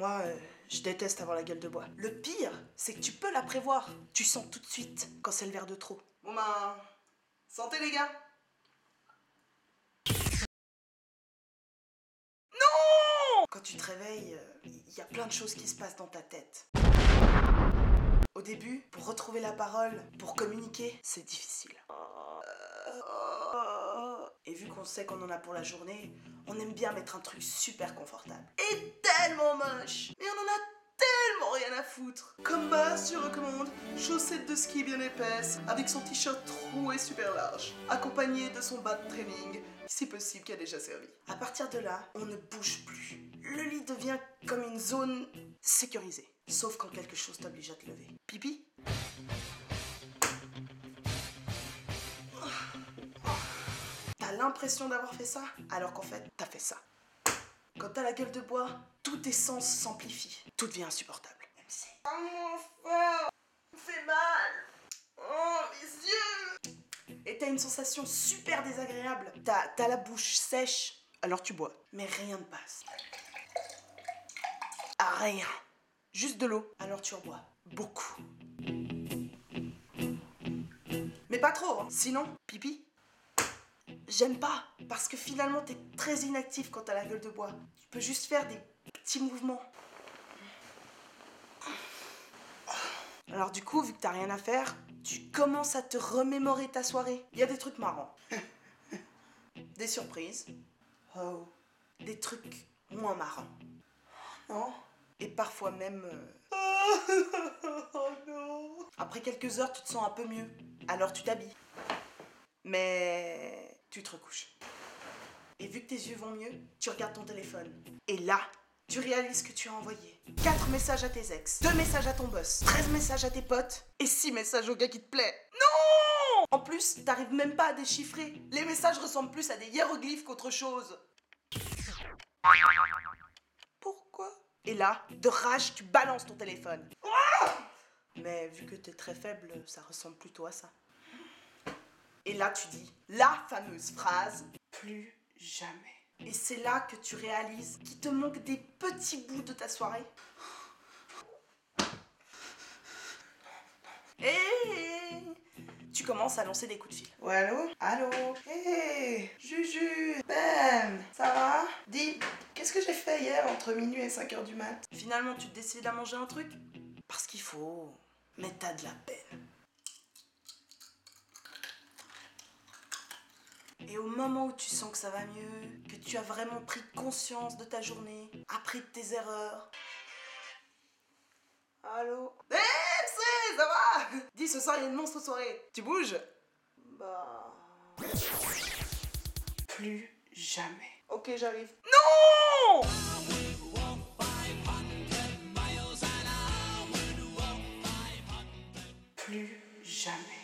Moi, je déteste avoir la gueule de bois. Le pire, c'est que tu peux la prévoir. Tu sens tout de suite quand c'est le verre de trop. Bon ben, santé les gars. Non! Quand tu te réveilles, il y a plein de choses qui se passent dans ta tête. Au début, pour retrouver la parole, pour communiquer, c'est difficile. Et vu qu'on sait qu'on en a pour la journée, on aime bien mettre un truc super confortable. Et tellement moche! Mais on en a tellement rien à foutre! Comme base, je recommande chaussettes de ski bien épaisses, avec son t-shirt troué super large, accompagné de son bas de training, si possible qui a déjà servi. À partir de là, on ne bouge plus. Le lit devient comme une zone sécurisée. Sauf quand quelque chose t'oblige à te lever. Pipi? T'as l'impression d'avoir fait ça, alors qu'en fait, t'as fait ça. Quand t'as la gueule de bois, tous tes sens s'amplifient. Tout devient insupportable. MC. Oh mon fort, ça me fait mal. Oh, mes yeux. Et t'as une sensation super désagréable. T'as la bouche sèche, alors tu bois. Mais rien ne passe. Ah, rien. Juste de l'eau, alors tu en bois. Beaucoup. Mais pas trop, hein. Sinon, pipi. J'aime pas, parce que finalement t'es très inactif quand t'as la gueule de bois. Tu peux juste faire des petits mouvements. Alors du coup, vu que t'as rien à faire, tu commences à te remémorer ta soirée. Il y a des trucs marrants. Des surprises. Oh. Des trucs moins marrants. Non. Et parfois même... Oh non. Après quelques heures, tu te sens un peu mieux. Alors tu t'habilles. Mais tu te recouches. Et vu que tes yeux vont mieux, tu regardes ton téléphone. Et là, tu réalises que tu as envoyé 4 messages à tes ex, 2 messages à ton boss, 13 messages à tes potes et 6 messages au gars qui te plaît. Non! En plus, t'arrives même pas à déchiffrer. Les messages ressemblent plus à des hiéroglyphes qu'autre chose. Pourquoi? Et là, de rage, tu balances ton téléphone. Mais vu que t'es très faible, ça ressemble plutôt à ça. Et là, tu dis la fameuse phrase « plus jamais ». Et c'est là que tu réalises qu'il te manque des petits bouts de ta soirée. Et tu commences à lancer des coups de fil. Ouais, allô? Allô? Hé, Juju, Ben, ça va? Dis, qu'est-ce que j'ai fait hier entre minuit et 5h du mat? Finalement, tu te décides à manger un truc? Parce qu'il faut, mais t'as de la peine. Et au moment où tu sens que ça va mieux, que tu as vraiment pris conscience de ta journée, appris de tes erreurs. Allô? Hé, MC, ça va? Dis, ce soir, il y a une monstre soirée. Tu bouges? Bah... plus jamais. Ok, j'arrive. Non! Plus jamais.